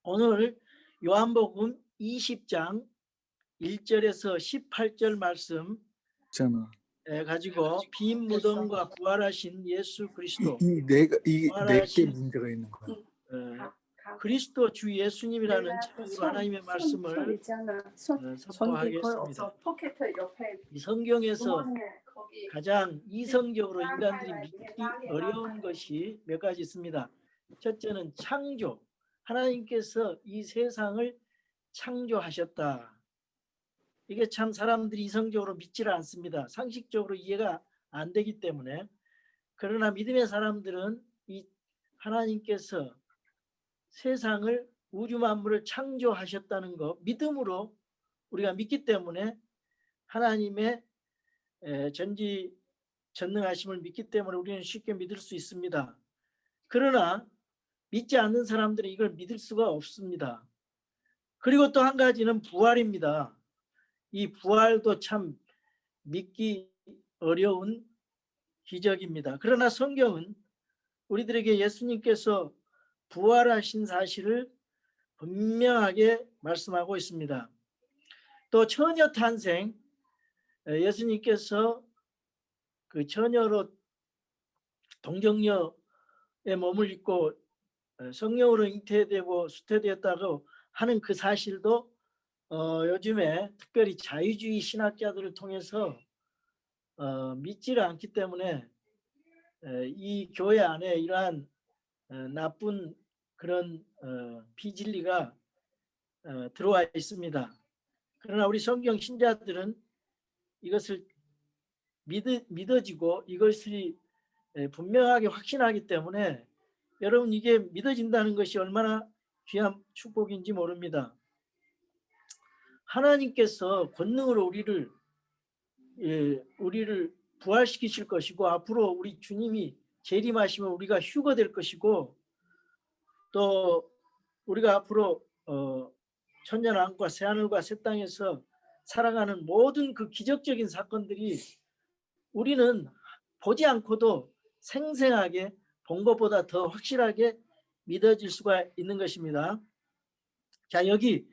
오늘 요한복음 20장 1절에서 18절 말씀 가지고 빈 무덤과 부활하신 예수 그리스도, 네 개 부활하신 문제가 있는 거야. 그리스도 주 예수님이라는 제목으로 하나님의 말씀을 선포하겠습니다. 이 성경에서 가장 이성적으로 인간들이 믿기 어려운 것이 몇 가지 있습니다. 첫째는 창조. 하나님께서 이 세상을 창조하셨다. 이게 참 사람들이 이성적으로 믿지를 않습니다. 상식적으로 이해가 안 되기 때문에. 그러나 믿음의 사람들은 이 하나님께서 세상을, 우주 만물을 창조하셨다는 것, 믿음으로 우리가 믿기 때문에 하나님의 전지전능하심을 믿기 때문에 우리는 쉽게 믿을 수 있습니다. 그러나 믿지 않는 사람들은 이걸 믿을 수가 없습니다. 그리고 또 한 가지는 부활입니다. 이 부활도 참 믿기 어려운 기적입니다. 그러나 성경은 우리들에게 예수님께서 부활하신 사실을 분명하게 말씀하고 있습니다. 또 처녀 탄생, 예수님께서 그 처녀로 동정녀의 몸을 입고 성령으로 잉태되고 수태되었다고 하는 그 사실도 요즘에 특별히 자유주의 신학자들을 통해서 믿지를 않기 때문에 이 교회 안에 이러한 나쁜 그런 비진리가 들어와 있습니다. 그러나 우리 성경 신자들은 이것을 믿어지고 이것이 분명하게 확신하기 때문에 여러분, 이게 믿어진다는 것이 얼마나 귀한 축복인지 모릅니다. 하나님께서 권능으로 우리를 부활시키실 것이고, 앞으로 우리 주님이 재림하시면 우리가 휴거될 것이고, 또 우리가 앞으로 천년왕국과 새하늘과 새 땅에서 살아가는 모든 그 기적적인 사건들이 우리는 보지 않고도 생생하게 본 것보다 더 확실하게 믿어질 수가 있는 것입니다. 자, 여기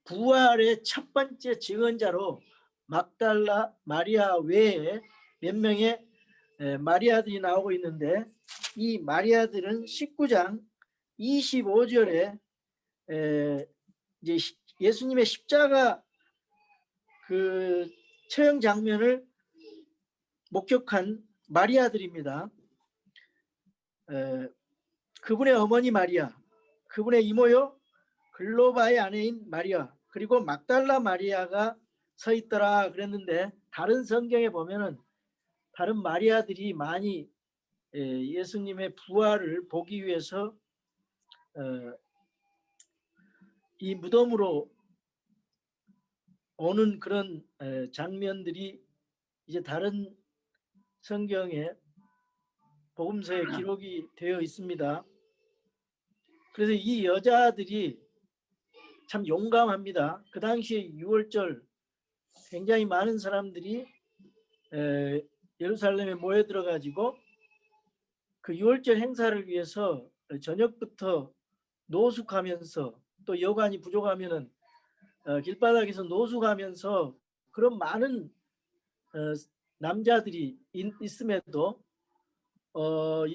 부활의 첫 번째 증언자로 막달라 마리아 외에 몇 명의 마리아들이 나오고 있는데, 이 마리아들은 19장 25절에 이제 예수님의 십자가 그 처형 장면을 목격한 마리아들입니다. 그분의 어머니 마리아, 그분의 이모요 글로바의 아내인 마리아, 그리고 막달라 마리아가 서 있더라 그랬는데, 다른 성경에 보면은 다른 마리아들이 많이 예수님의 부활을 보기 위해서 이 무덤으로 오는 그런 장면들이 이제 다른 성경에 복음서에 기록이 되어 있습니다. 그래서 이 여자들이 참 용감합니다. 그 당시에 6월절 굉장히 많은 사람들이 예루살렘에 모여들어 가지고 그 6월절 행사를 위해서 저녁부터 노숙하면서, 또 여관이 부족하면은 길바닥에서 노숙하면서, 그런 많은 남자들이 있음에도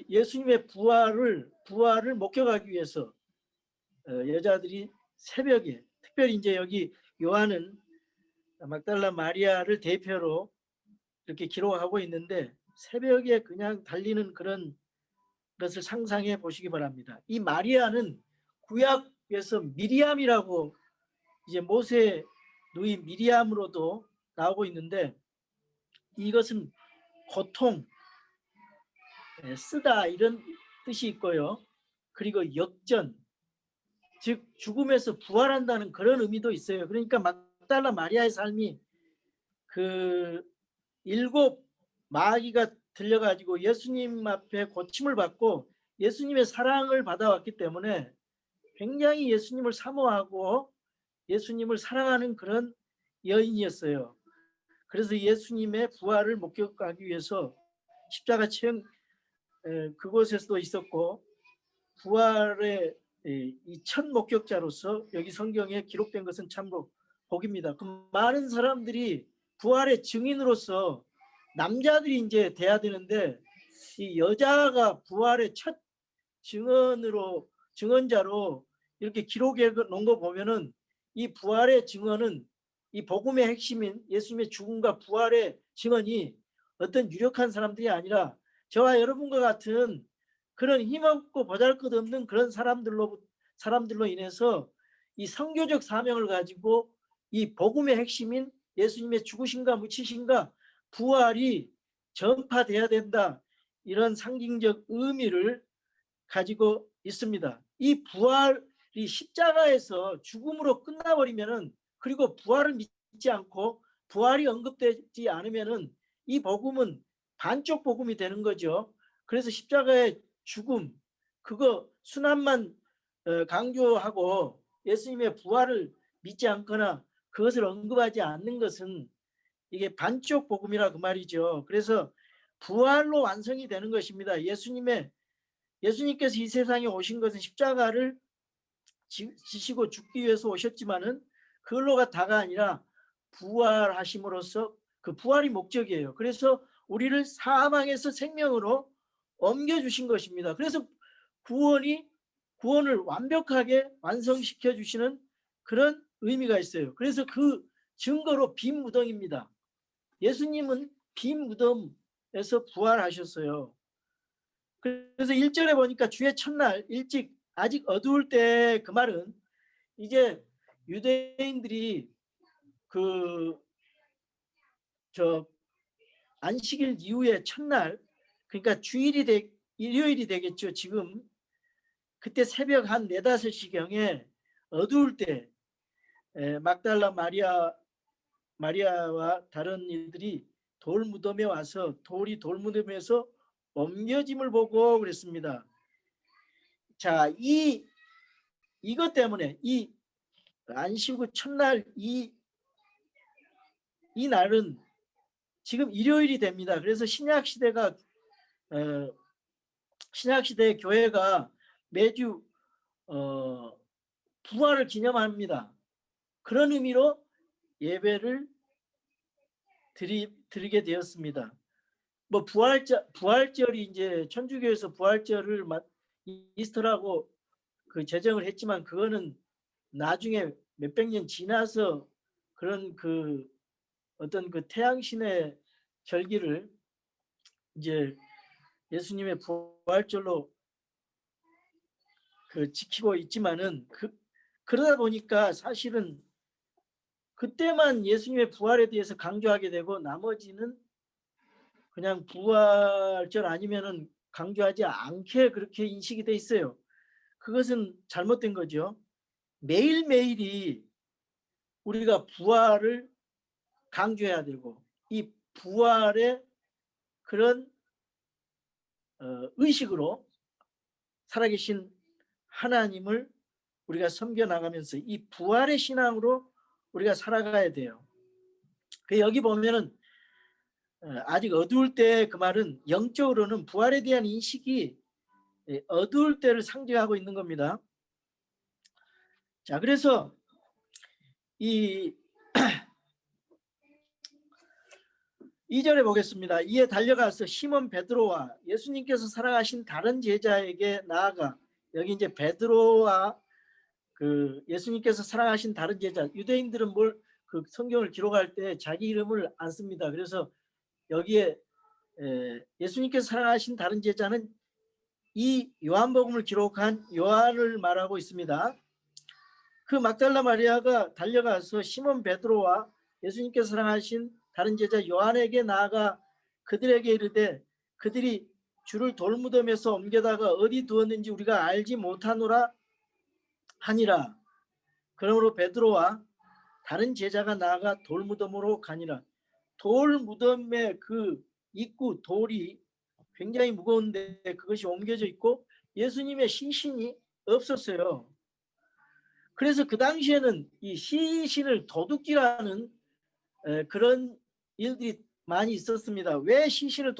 예수님의 부활을 목격하기 위해서 여자들이 새벽에, 특별히 이제 여기 요한은 막달라 마리아를 대표로 이렇게 기록하고 있는데, 새벽에 그냥 달리는 그런 것을 상상해 보시기 바랍니다. 이 마리아는 구약에서 미리암이라고, 이제 모세 누이 미리암으로도 나오고 있는데, 이것은 고통, 쓰다 이런 뜻이 있고요. 그리고 역전, 즉 죽음에서 부활한다는 그런 의미도 있어요. 그러니까 막달라 마리아의 삶이 그 7 마귀가 들려가지고 예수님 앞에 고침을 받고 예수님의 사랑을 받아왔기 때문에 굉장히 예수님을 사모하고 예수님을 사랑하는 그런 여인이었어요. 그래서 예수님의 부활을 목격하기 위해서 십자가 처형 그곳에서도 있었고, 부활의 이 첫 목격자로서 여기 성경에 기록된 것은 참으로 복입니다. 그 많은 사람들이 부활의 증인으로서 남자들이 이제 돼야 되는데 이 여자가 부활의 첫 증언자로 이렇게 기록해 놓은 거 보면은 이 부활의 증언은 이 복음의 핵심인 예수님의 죽음과 부활의 증언이 어떤 유력한 사람들이 아니라 저와 여러분과 같은 그런 힘없고 보잘것없는 그런 사람들로 인해서 이 선교적 사명을 가지고 이 복음의 핵심인 예수님의 죽으심과 묻히심과 부활이 전파돼야 된다. 이런 상징적 의미를 가지고 있습니다. 이 부활이 십자가에서 죽음으로 끝나버리면은, 그리고 부활을 믿지 않고 부활이 언급되지 않으면은 이 복음은 반쪽 복음이 되는 거죠. 그래서 십자가의 죽음, 그거 순환만 강조하고 예수님의 부활을 믿지 않거나 그것을 언급하지 않는 것은 이게 반쪽 복음이라 그 말이죠. 그래서 부활로 완성이 되는 것입니다. 예수님께서 이 세상에 오신 것은 십자가를 지시고 죽기 위해서 오셨지만은 그걸로가 다가 아니라 부활하심으로써 그 부활이 목적이에요. 그래서 우리를 사망에서 생명으로 옮겨주신 것입니다. 그래서 구원을 완벽하게 완성시켜 주시는 그런 의미가 있어요. 그래서 그 증거로 빈 무덤입니다. 예수님은 빈 무덤에서 부활하셨어요. 그래서 1절에 보니까 주의 첫날 일찍 아직 어두울 때, 그 말은 이제 유대인들이 안식일 이후에 첫날, 그러니까 일요일이 되겠죠. 지금 그때 새벽 한 4, 5시경에 어두울 때 막달라 마리아와 다른 이들이 돌무덤에 와서 돌이 돌무덤에서 옮겨짐을 보고 그랬습니다. 자, 이것 때문에 이 안식일 첫날 이 날은 지금 일요일이 됩니다. 그래서 신약시대의 교회가 매주 부활을 기념합니다. 그런 의미로 예배를 드리게 되었습니다. 뭐 부활절이 이제 천주교에서 부활절을 이스터라고 그 제정을 했지만 그거는 나중에 몇백 년 지나서 그런 어떤 태양신의 절기를 이제 예수님의 부활절로 지키고 있지만은 그러다 보니까 사실은 그때만 예수님의 부활에 대해서 강조하게 되고 나머지는 그냥 부활절 아니면은 강조하지 않게 그렇게 인식이 돼 있어요. 그것은 잘못된 거죠. 매일매일이 우리가 부활을 강조해야 되고 이 부활의 그런 의식으로 살아계신 하나님을 우리가 섬겨나가면서 이 부활의 신앙으로 우리가 살아가야 돼요. 여기 보면은 아직 어두울 때, 그 말은 영적으로는 부활에 대한 인식이 어두울 때를 상징하고 있는 겁니다. 자, 그래서 이 2절에 보겠습니다. 이에 달려가서 시몬 베드로와 예수님께서 사랑하신 다른 제자에게 나아가, 여기 이제 베드로와 예수님께서 사랑하신 다른 제자, 유대인들은 성경을 기록할 때 자기 이름을 안 씁니다. 그래서 여기에 예수님께서 사랑하신 다른 제자는 이 요한복음을 기록한 요한을 말하고 있습니다. 그 막달라 마리아가 달려가서 시몬 베드로와 예수님께서 사랑하신 다른 제자 요한에게 나아가 그들에게 이르되 그들이 주를 돌무덤에서 옮겨다가 어디 두었는지 우리가 알지 못하노라 하니라. 그러므로 베드로와 다른 제자가 나아가 돌무덤으로 가니라. 돌무덤의 입구 돌이 굉장히 무거운데 그것이 옮겨져 있고 예수님의 시신이 없었어요. 그래서 그 당시에는 이 시신을 도둑질하는 그런 일들이 많이 있었습니다. 왜 시신을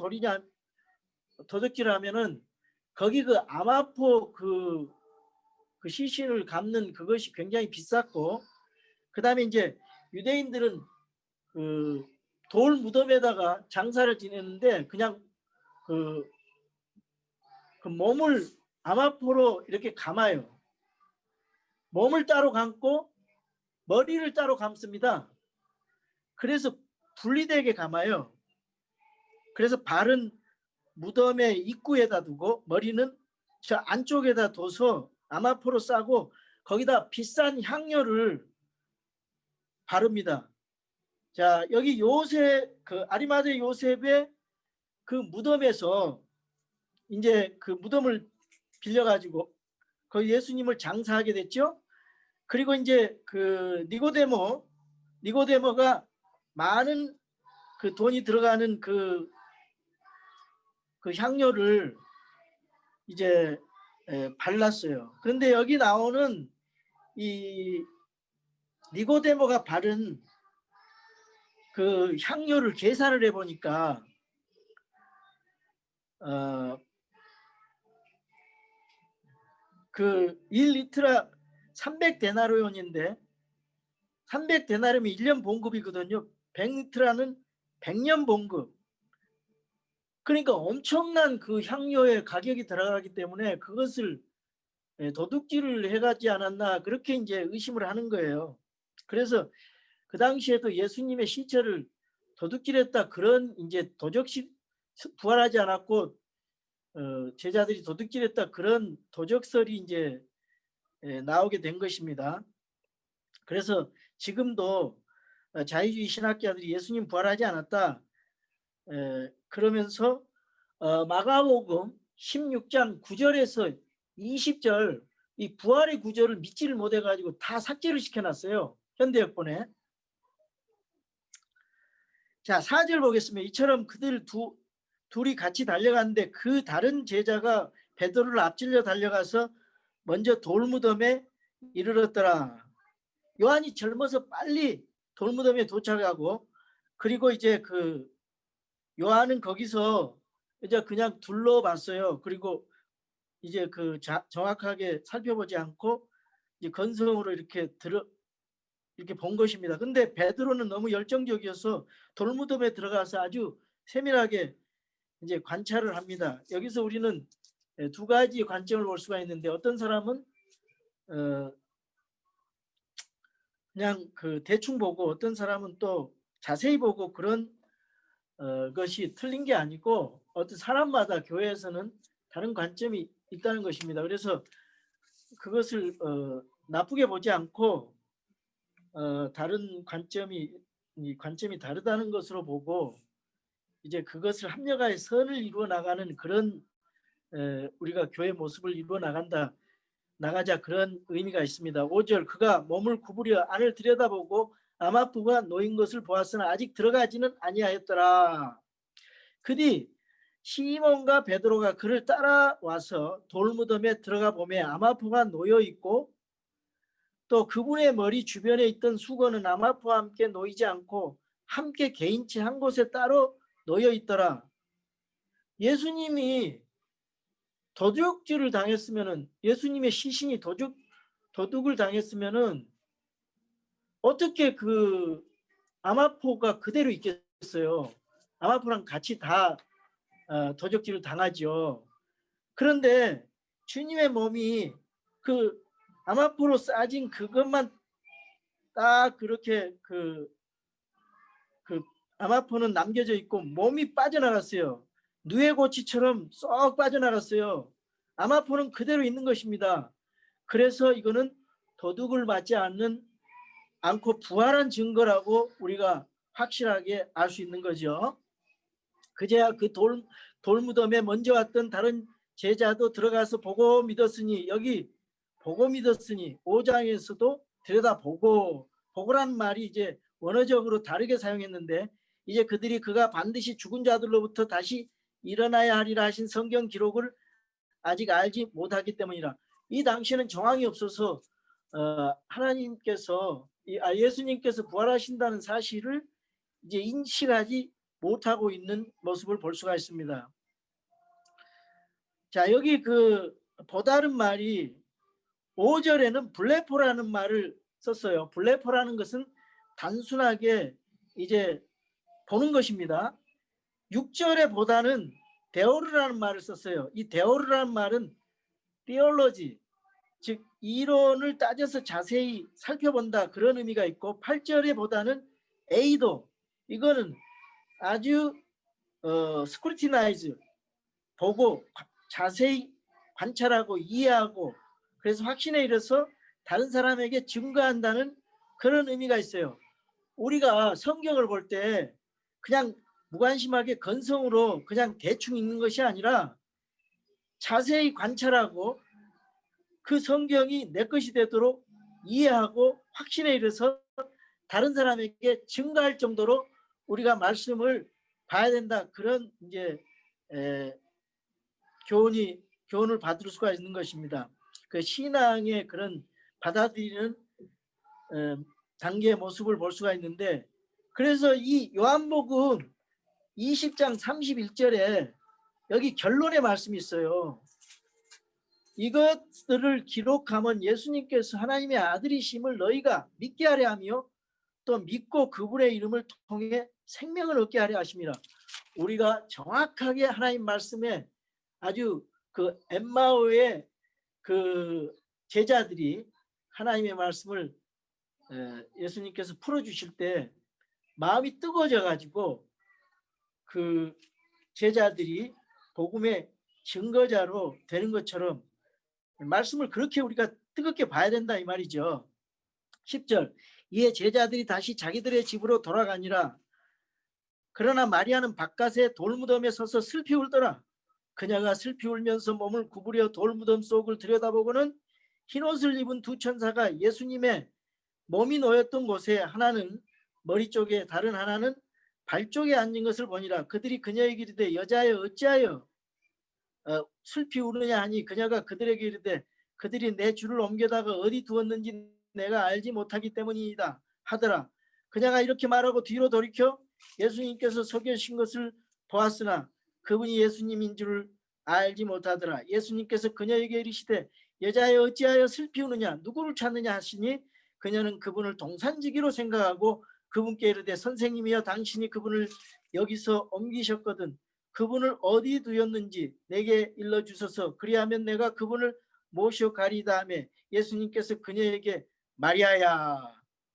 도둑질하면은 거기 아마포 그 시신을 감는 그것이 굉장히 비쌌고, 그다음에 이제 유대인들은 그 돌 무덤에다가 장사를 지냈는데 그냥 그, 그 몸을 아마포로 이렇게 감아요. 몸을 따로 감고 머리를 따로 감습니다. 그래서 분리되게 감아요. 그래서 발은 무덤의 입구에다 두고 머리는 저 안쪽에다 둬서 아마포로 싸고 거기다 비싼 향료를 바릅니다. 자, 여기 요셉, 그 아리마대 요셉의 그 무덤에서 이제 그 무덤을 빌려가지고 거기 예수님을 장사하게 됐죠. 그리고 이제 그 니고데모가 많은 그 돈이 들어가는 그 향료를 이제 발랐어요. 그런데 여기 나오는 이 니고데모가 바른 그 향료를 계산을 해보니까 그 1리터라 300데나리온인데 300데나리온이 1년 봉급이거든요. 100리터라는 100년 봉급. 그러니까 엄청난 그 향료의 가격이 들어가기 때문에 그것을 도둑질을 해가지 않았나 그렇게 이제 의심을 하는 거예요. 그래서 그 당시에도 예수님의 시체를 도둑질했다 그런 이제 도적식 부활하지 않았고 제자들이 도둑질했다 그런 도적설이 이제 나오게 된 것입니다. 그래서 지금도 자유주의 신학자들이 예수님 부활하지 않았다 그러면서 마가복음 16장 9절에서 20절 이 부활의 구절을 믿지를 못해 가지고 다 삭제를 시켜놨어요. 현대역본에. 자, 4절 보겠습니다. 이처럼 그들 둘이 같이 달려갔는데 그 다른 제자가 베드로를 앞질러 달려가서 먼저 돌무덤에 이르렀더라. 요한이 젊어서 빨리 돌무덤에 도착하고 그리고 이제 그 요한은 거기서 이제 그냥 둘러봤어요. 그리고 이제 그 정확하게 살펴보지 않고 이제 건성으로 이렇게 본 것입니다. 근데 베드로는 너무 열정적이어서 돌무덤에 들어가서 아주 세밀하게 이제 관찰을 합니다. 여기서 우리는 두 가지 관점을 볼 수가 있는데 어떤 사람은 그냥 그 대충 보고 어떤 사람은 또 자세히 보고 그런 것이 틀린 게 아니고 어떤 사람마다 교회에서는 다른 관점이 있다는 것입니다. 그래서 그것을 나쁘게 보지 않고 다른 관점이 다르다는 것으로 보고 이제 그것을 합력하여 선을 이루어 나가는 그런 우리가 교회 모습을 이루어 나가자 그런 의미가 있습니다. 5절 그가 몸을 구부려 안을 들여다보고 아마포가 놓인 것을 보았으나 아직 들어가지는 아니하였더라. 그뒤 시몬과 베드로가 그를 따라와서 돌무덤에 들어가 보매 아마포가 놓여 있고 또 그분의 머리 주변에 있던 수건은 아마포와 함께 놓이지 않고 함께 개인치 한 곳에 따로 놓여 있더라. 예수님이 도둑질을 당했으면은 예수님의 시신이 도둑을 당했으면은 어떻게 그 아마포가 그대로 있겠어요. 아마포랑 같이 다 도적질을 당하죠. 그런데 주님의 몸이 그 아마포로 싸진 그것만 딱 그렇게 그 아마포는 남겨져 있고 몸이 빠져나갔어요. 누에고치처럼 쏙 빠져나갔어요. 아마포는 그대로 있는 것입니다. 그래서 이거는 도둑을 맞지 않고 부활한 증거라고 우리가 확실하게 알 수 있는 거죠. 그제야 그 돌무덤에 먼저 왔던 다른 제자도 들어가서 보고 믿었으니 여기 보고 믿었으니 5장에서도 보고라는 말이 이제 원어적으로 다르게 사용했는데 이제 그들이 그가 반드시 죽은 자들로부터 다시 일어나야 하리라 하신 성경 기록을 아직 알지 못하기 때문이라. 이 당시에는 정황이 없어서 하나님께서 예수님께서 부활하신다는 사실을 이제 인식하지 못하고 있는 모습을 볼 수가 있습니다. 자, 여기 그 보다른 말이 5절에는 블레포라는 말을 썼어요. 블레포라는 것은 단순하게 이제 보는 것입니다. 6절에 보다는 데오르라는 말을 썼어요. 이 데오르라는 말은 theology, 즉 이론을 따져서 자세히 살펴본다, 그런 의미가 있고, 8절에 보다는 에이도, 이거는 아주 스크루티나이즈, 보고 자세히 관찰하고 이해하고, 그래서 확신에 이르러서 다른 사람에게 증거한다는 그런 의미가 있어요. 우리가 성경을 볼 때 그냥 무관심하게 건성으로 그냥 대충 읽는 것이 아니라 자세히 관찰하고 그 성경이 내 것이 되도록 이해하고 확신에 이르러서 다른 사람에게 증거할 정도로 우리가 말씀을 봐야 된다, 그런 이제 교훈을 받을 수가 있는 것입니다. 그 신앙의 그런 받아들이는 단계의 모습을 볼 수가 있는데, 그래서 이 요한복음 20장 31절에 여기 결론의 말씀이 있어요. 이것들을 기록하면 예수님께서 하나님의 아들이심을 너희가 믿게 하려 하며 또 믿고 그분의 이름을 통해 생명을 얻게 하려 하심이라. 우리가 정확하게 하나님 말씀에 아주 그 엠마오의 그 제자들이 하나님의 말씀을 예수님께서 풀어주실 때 마음이 뜨거워져 가지고 그 제자들이 복음의 증거자로 되는 것처럼 말씀을 그렇게 우리가 뜨겁게 봐야 된다, 이 말이죠. 10절, 이에 제자들이 다시 자기들의 집으로 돌아가니라. 그러나 마리아는 바깥에 돌무덤에 서서 슬피 울더라. 그녀가 슬피 울면서 몸을 구부려 돌무덤 속을 들여다보고는 흰옷을 입은 두 천사가 예수님의 몸이 놓였던 곳에 하나는 머리 쪽에 다른 하나는 발 쪽에 앉은 것을 보니라. 그들이 그녀에게 이르되 여자여 어찌하여 슬피 우느냐 하니 그녀가 그들에게 이르되 그들이 내 주를 옮겨다가 어디 두었는지 내가 알지 못하기 때문이다 하더라. 그녀가 이렇게 말하고 뒤로 돌이켜 예수님께서 서 계신 것을 보았으나 그분이 예수님인 줄을 알지 못하더라. 예수님께서 그녀에게 이르시되 여자여 어찌하여 슬피 우느냐 누구를 찾느냐 하시니 그녀는 그분을 동산지기로 생각하고 그분께 이르되 선생님이여 당신이 그분을 여기서 옮기셨거든 그분을 어디 두었는지 내게 일러주소서. 그리하면 내가 그분을 모셔 가리다 하며 예수님께서 그녀에게 마리아야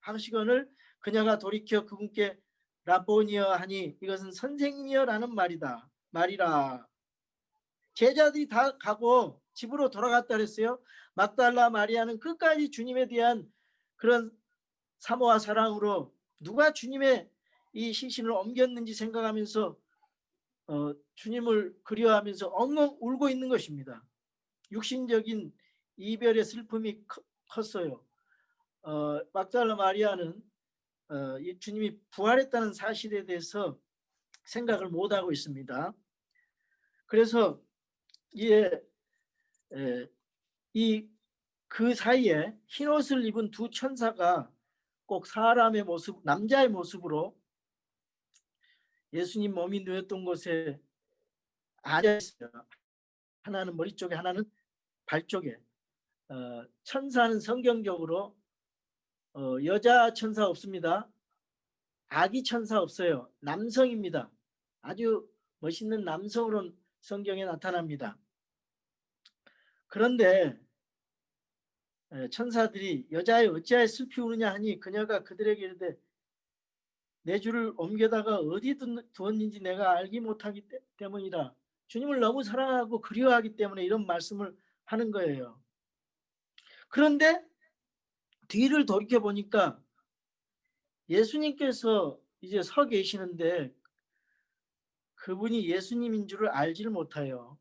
하시거늘 그녀가 돌이켜 그분께 라보니여 하니 이것은 선생님이여 라는 말이라. 제자들이 다 가고 집으로 돌아갔다 그랬어요. 막달라 마리아는 끝까지 주님에 대한 그런 사모와 사랑으로 누가 주님의 이 시신을 옮겼는지 생각하면서 주님을 그리워하면서 엉엉 울고 있는 것입니다. 육신적인 이별의 슬픔이 컸어요. 막달라 마리아는 주님이 부활했다는 사실에 대해서 생각을 못하고 있습니다. 그래서 그 사이에 흰옷을 입은 두 천사가 꼭 사람의 모습, 남자의 모습으로 예수님 몸이 누웠던 곳에 앉아있어요. 하나는 머리 쪽에 하나는 발 쪽에. 천사는 성경적으로 여자 천사 없습니다. 아기 천사 없어요. 남성입니다. 아주 멋있는 남성으로 성경에 나타납니다. 그런데 천사들이 여자의 어찌하여 슬피 우느냐 하니 그녀가 그들에게 이르되 내 주를 옮겨다가 어디 두었는지 내가 알기 못하기 때문이라. 주님을 너무 사랑하고 그리워하기 때문에 이런 말씀을 하는 거예요. 그런데 뒤를 돌이켜 보니까 예수님께서 이제 서 계시는데 그분이 예수님인 줄을 알지를 못해요.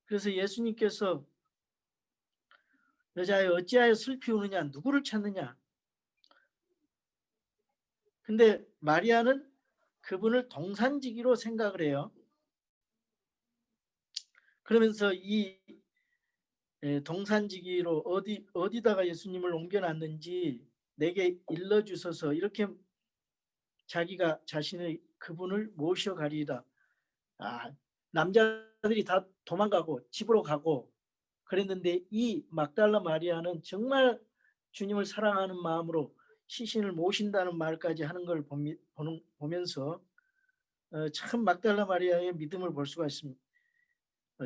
그래서 예수님께서 여자여 어찌하여 슬피 우느냐 누구를 찾느냐. 근데 마리아는 그분을 동산지기로 생각을 해요. 그러면서 이 동산지기로 어디다가 예수님을 옮겨놨는지 내게 일러주소서 이렇게 자기가 자신의 그분을 모셔가리라. 남자들이 다 도망가고 집으로 가고 그랬는데 이 막달라 마리아는 정말 주님을 사랑하는 마음으로 시신을 모신다는 말까지 하는 걸 보면서 참 막달라 마리아의 믿음을 볼 수가 있습니다.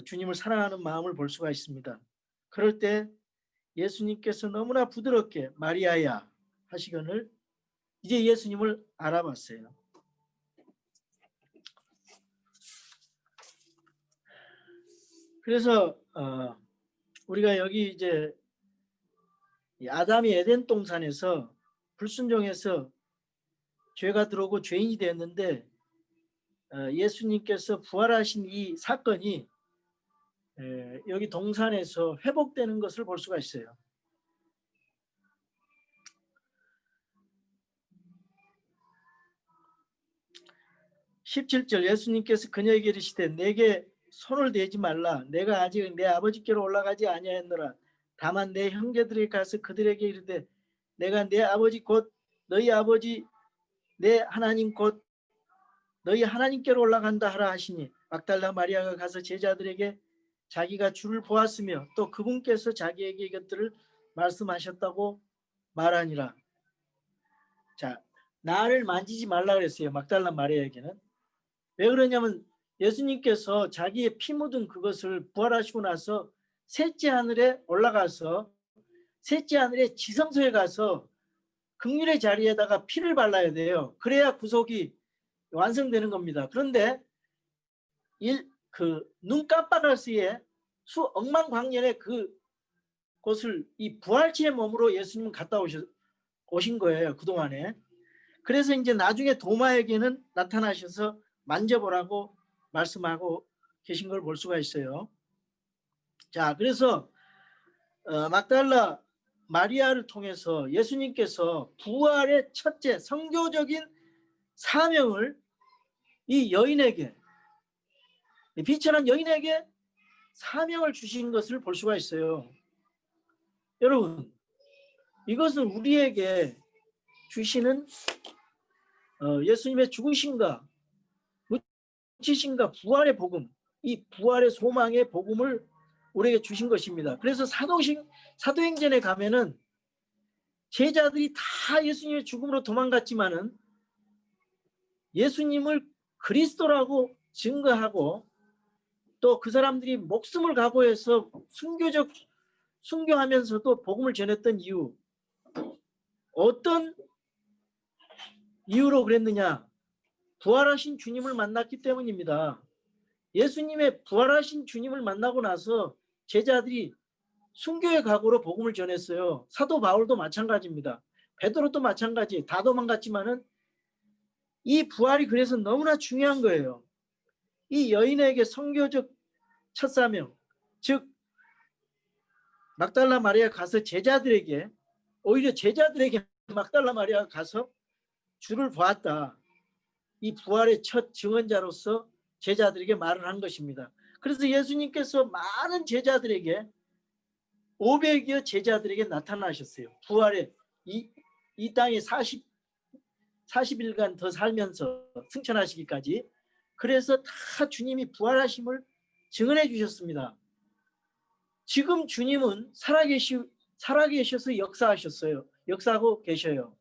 주님을 사랑하는 마음을 볼 수가 있습니다. 그럴 때 예수님께서 너무나 부드럽게 마리아야 하시거늘 이제 예수님을 알아봤어요. 그래서 우리가 여기 이제 아담이 에덴 동산에서 불순종해서 죄가 들어오고 죄인이 되었는데 예수님께서 부활하신 이 사건이 여기 동산에서 회복되는 것을 볼 수가 있어요. 17절 예수님께서 그녀에게 이르시되 내게 손을 대지 말라. 내가 아직 내 아버지께로 올라가지 아니하였노라. 다만 내 형제들에게 가서 그들에게 이르되 내가 내 아버지 곧 너희 아버지 내 하나님 곧 너희 하나님께로 올라간다 하라 하시니 막달라 마리아가 가서 제자들에게 자기가 주를 보았으며 또 그분께서 자기에게 이것들을 말씀하셨다고 말하니라. 자, 나를 만지지 말라 그랬어요. 막달라 마리아에게는. 왜 그러냐면 예수님께서 자기의 피 묻은 그것을 부활하시고 나서 셋째 하늘에 올라가서 셋째 하늘의 지성소에 가서 긍휼의 자리에다가 피를 발라야 돼요. 그래야 구속이 완성되는 겁니다. 그런데 눈 깜빡할 새에 수억만광년의 그곳을 이 부활체의 몸으로 예수님은 갔다 오신 거예요. 그동안에. 그래서 이제 나중에 도마에게는 나타나셔서 만져보라고 말씀하고 계신 걸 볼 수가 있어요. 자, 그래서 막달라 마리아를 통해서 예수님께서 부활의 첫째 선교적인 사명을 이 여인에게, 비천한 여인에게 사명을 주신 것을 볼 수가 있어요. 여러분, 이것은 우리에게 주시는 예수님의 죽으심과 묻히심과 부활의 복음, 이 부활의 소망의 복음을 우리에게 주신 것입니다. 그래서 사도행전에 가면은 제자들이 다 예수님의 죽음으로 도망갔지만은 예수님을 그리스도라고 증거하고 또 그 사람들이 목숨을 각오해서 순교하면서도 복음을 전했던 이유, 어떤 이유로 그랬느냐? 부활하신 주님을 만났기 때문입니다. 예수님의 부활하신 주님을 만나고 나서 제자들이 순교의 각오로 복음을 전했어요. 사도 바울도 마찬가지입니다. 베드로도 마찬가지. 다 도망갔지만은 이 부활이 그래서 너무나 중요한 거예요. 이 여인에게 선교적 첫 사명, 즉 막달라 마리아 가서 제자들에게, 오히려 제자들에게 막달라 마리아 가서 주를 보았다. 이 부활의 첫 증언자로서 제자들에게 말을 한 것입니다. 그래서 예수님께서 많은 제자들에게 500여 제자들에게 나타나셨어요. 부활의 이 땅에 40일간 더 살면서 승천하시기까지. 그래서 다 주님이 부활하심을 증언해 주셨습니다. 지금 주님은 살아계셔서 역사하셨어요. 역사하고 계셔요.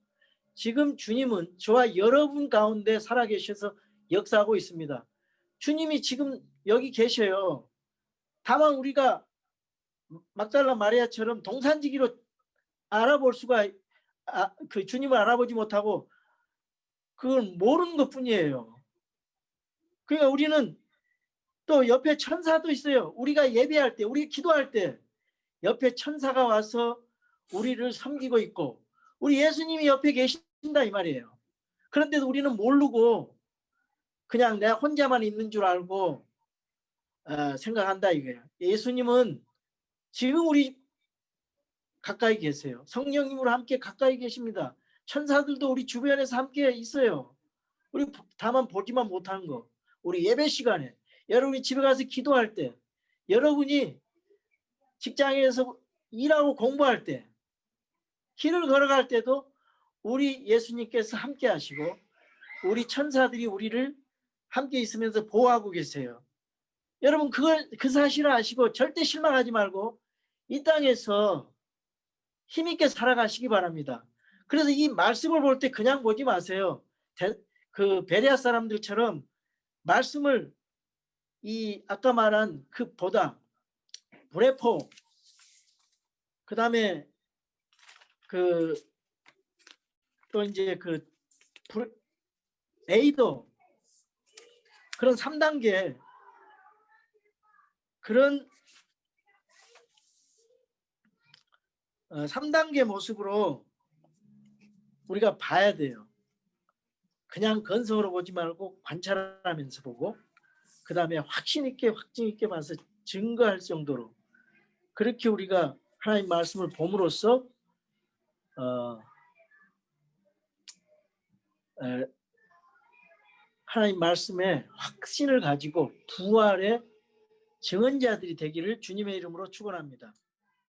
지금 주님은 저와 여러분 가운데 살아계셔서 역사하고 있습니다. 주님이 지금 여기 계셔요. 다만 우리가 막달라 마리아처럼 동산지기로 알아볼 수가 그 주님을 알아보지 못하고 그걸 모르는 것뿐이에요. 그러니까 우리는 또 옆에 천사도 있어요. 우리가 예배할 때, 우리 기도할 때 옆에 천사가 와서 우리를 섬기고 있고 우리 예수님이 옆에 계신다 이 말이에요. 그런데도 우리는 모르고 그냥 내가 혼자만 있는 줄 알고 생각한다 이거예요. 예수님은 지금 우리 가까이 계세요. 성령님으로 함께 가까이 계십니다. 천사들도 우리 주변에서 함께 있어요. 우리 다만 보지만 못하는 거. 우리 예배 시간에, 여러분이 집에 가서 기도할 때, 여러분이 직장에서 일하고 공부할 때, 길을 걸어갈 때도 우리 예수님께서 함께 하시고 우리 천사들이 우리를 함께 있으면서 보호하고 계세요. 여러분 그 사실을 아시고 절대 실망하지 말고 이 땅에서 힘있게 살아가시기 바랍니다. 그래서 이 말씀을 볼 때 그냥 보지 마세요. 그 베레아 사람들처럼 말씀을 이 아까 말한 그 보다 브레포 그다음에 그 또 이제 그 에이도 그런 3단계 그런 3단계 모습으로 우리가 봐야 돼요. 그냥 건성으로 보지 말고 관찰하면서 보고 그다음에 확신 있게 확증 있게 봐서 증거할 정도로 그렇게 우리가 하나님 말씀을 봄으로써 하나님 말씀에 확신을 가지고 부활의 증언자들이 되기를 주님의 이름으로 축원합니다.